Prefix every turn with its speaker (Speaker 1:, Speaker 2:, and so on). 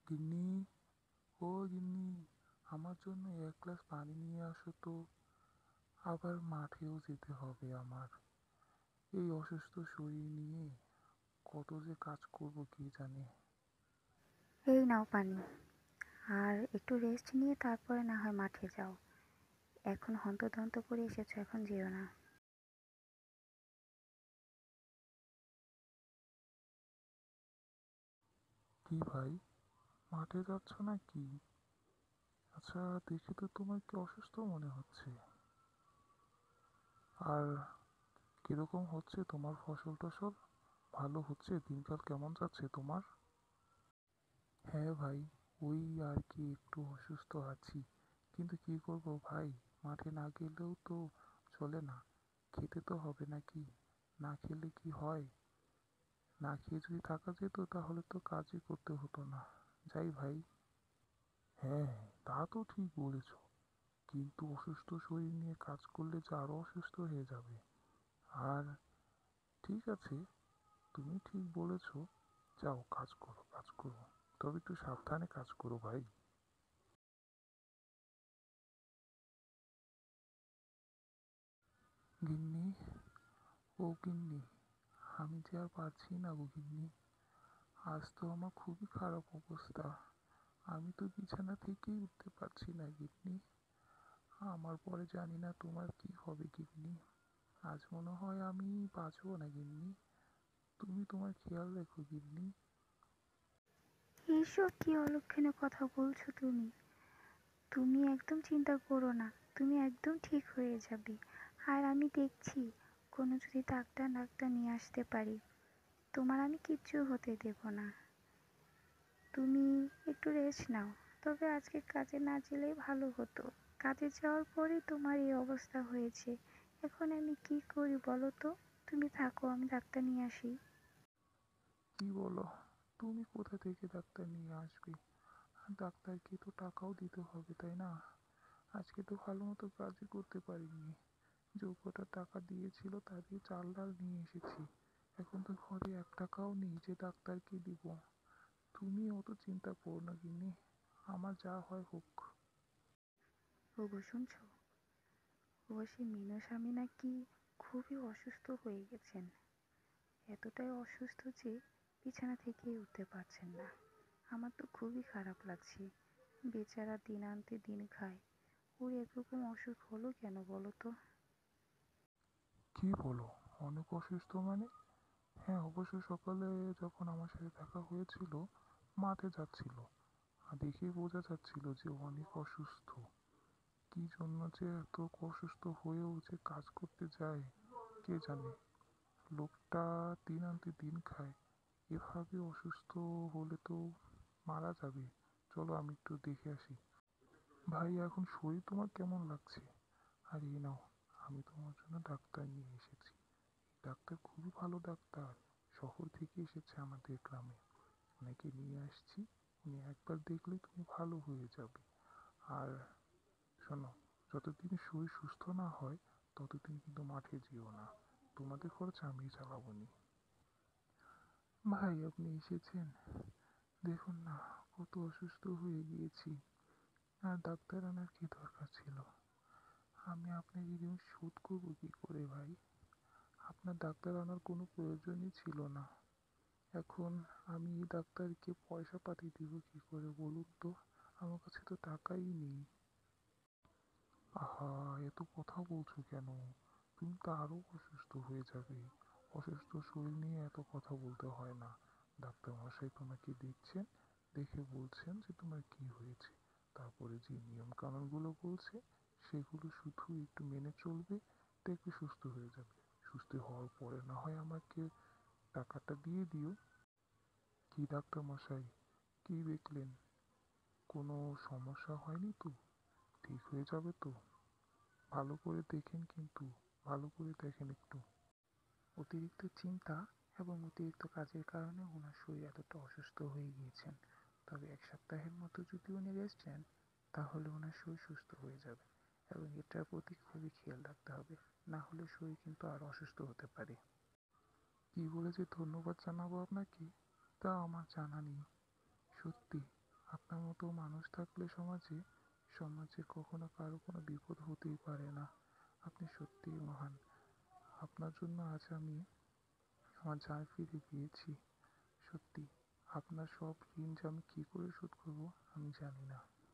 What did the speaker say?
Speaker 1: গিন্নি, ও গিন্নি, আমার জন্য এক গ্লাস পানি নিয়ে আসো তো। আবার মাঠেও যেতে হবে আমার। এই অসুস্থ শরীর নিয়ে কত যে কাজ করব কে জানে।
Speaker 2: এই নাও পানি। আর একটু রেস্ট নিয়ে তারপরে না হয় মাঠে যাও। এখন হন্তদন্ত করে এসেছো, এখন যেও না।
Speaker 1: কি ভাই, মাঠে যাচ্ছ নাকি? আচ্ছা, দেখে তো তোমার কি অসুস্থ মনে হচ্ছে। আর কিরকম হচ্ছে তোমার ফসল টসল? ভালো হচ্ছে? দিনকাল কেমন যাচ্ছে তোমার? হ্যাঁ ভাই, ওই আর কি একটু অসুস্থ আছি। কিন্তু কি করব ভাই, মাঠে না গেলেও তো চলে না। খেতে তো হবে নাকি? না খেলে কি হয়? না খেয়ে যদি থাকা যেত তাহলে তো কাজই করতে হতো না। যাই ভাই। হ্যাঁ, তা তো ঠিক বলেছ। কিন্তু অসুস্থ শরীর নিয়ে কাজ করলে যে আরো অসুস্থ হয়ে যাবে। আর ঠিক আছে, তুমি ঠিক বলেছ। যাও, কাজ করো, কাজ করো। তবে একটু সাবধানে কাজ করো ভাই। গিন্নি, ও গিন্নি, আমি যে আর পারছি না গো গিন্নি। আজ তো আমার খুবই খারাপ অবস্থা। আমি তো বিছানা থেকেই উঠতে পারছি না গিন্নি। আমার পরে জানি না তোমার কি হবে গিন্নি। আজ মনে হয় আমি বাঁচবো না গিন্নি। তুমি তোমার খেয়াল রেখো গিন্নি।
Speaker 2: এইসব কি অলক্ষণে কথা বলছো তুমি? তুমি একদম চিন্তা করো না, তুমি একদম ঠিক হয়ে যাবে। আর আমি দেখছি কোনো যদি ডাক্তার ডাক্তার নিয়ে আসতে পারি, তোমার আমি কিচ্ছু হতে দেব না। তুমি একটু রেস্ট নাও। তবে আজকে কাজে না গেলেই ভালো হতো। কাজে যাওয়ার পরেই তোমার এই অবস্থা হয়েছে। এখন আমি কি করি বলো তো? তুমি থাকো, আমি ডাক্তার নিয়ে আসি।
Speaker 1: কি বলো? তুমি কোথা থেকে ডাক্তার নিয়ে আসবে? আর ডাক্তারকে তো টাকাও দিতে হবে, তাই না? আজকে তো ভালো মতো কাজই করতে পারিনি। যে কটা টাকা দিয়েছিল তা দিয়ে চাল ডাল নিয়ে এসেছি। এখন তো ঘরে 1 টাকাও নেই যে ডাক্তারকে দিব। তুমি অত চিন্তা করো না গিন্নি, আমার যা হয় হোক।
Speaker 2: ওগো শুনছো? ও সেই মিনু স্বামী নাকি খুবই অসুস্থ হয়ে গেছেন। এতটাই অসুস্থ যে বিছানা থেকেই উঠতে পারছেন না। আমার তো খুবই খারাপ লাগছে। বেচারা দিন আনতে দিন খায়। ওর এরকম অসুখ হলো কেন বলো তো?
Speaker 1: কি বলো, অনেক অসুস্থ মানে? হ্যাঁ, অবশ্য সকালে যখন আমার সাথে দেখা হয়েছিল মাঠে যাচ্ছিল। আর দেখেই বোঝা যাচ্ছিল যে ও অনেক অসুস্থ। কি জন্য যে এত অসুস্থ হয়েও যে কাজ করতে যায় কে জানে। লোকটা দিন আনতে দিন খায়। এভাবে অসুস্থ হলে তো মারা যাবে। চলো আমি একটু দেখে আসি। ভাই, এখন শরীর তোমার কেমন লাগছে? আর এই নাও, আমি তোমার জন্য ডাক্তার নিয়ে এসেছি। ডাক্তার খুবই ভালো ডাক্তার। শহর থেকে এসেছে আমাদের গ্রামে। ওনাকে নিয়ে আসছি। উনি একবার দেখলেই তুমি ভালো হয়ে যাবে। আর শোনো, যতদিন শরীর সুস্থ না হয় ততদিন কিন্তু মাঠে যেও না। তোমাদের খরচ আমি চালাবো নি। ভাই, আপনি এসেছেন? দেখুন না, কত অসুস্থ হয়ে গিয়েছি। আর ডাক্তার আনার কি দরকার ছিল? আমি আপনাকে ঋণ শোধ করবো কি করে ভাই? আপনার ডাক্তার আনার কোনো প্রয়োজনই ছিল না। এখন আমি এই ডাক্তারকে পয়সা পাতি দিব কি করে বলুন তো? আমার কাছে তো টাকাই নেই। আহা, এত কথা বলছো কেন? তুমি তো আরো অসুস্থ হয়ে যাবে। অসুস্থ শরীর নিয়ে এত কথা বলতে হয় না। ডাক্তার মশাই তোমাকে দেখছেন, দেখে বলছেন যে তোমার কি হয়েছে। তারপরে যে নিয়ম কানুনগুলো বলছে সেগুলো শুধু একটু মেনে চলবে, দেখবে সুস্থ হয়ে যাবে। সুস্থ হওয়ার পরে না হয় আমাকে টাকাটা দিয়ে দিও। কি ডাক্তার মশাই, কি দেখলেন? কোনো সমস্যা হয়নি তো? ঠিক হয়ে যাবে তো? ভালো করে দেখেন কিন্তু, ভালো করে দেখেন একটু। অতিরিক্ত চিন্তা এবং অতিরিক্ত কাজের কারণে ওনার শরীর এতটা অসুস্থ হয়ে গিয়েছেন। তবে 1 সপ্তাহের মতো যদি উনি রেস্ট নেন তাহলে ওনার শরীর সুস্থ হয়ে যাবে। এবং এটার প্রতি খুবই খেয়াল রাখতে হবে, না হলে শরীর কিন্তু আরো অসুস্থ হতে পারে। কি বলে যে ধন্যবাদ জানাবো আপনাকে তা আমার জানা নেই। সত্যি, মতো মানুষ থাকলে সমাজে সমাজে কখনো কারো কোনো বিপদ হতেই পারে না। আপনি সত্যিই মহান। আপনার জন্য আজ আমি আমার জান ফিরে পেয়েছি। সত্যি, আপনার সব ঋণ যে আমি কি করে শোধ করবো আমি জানি না।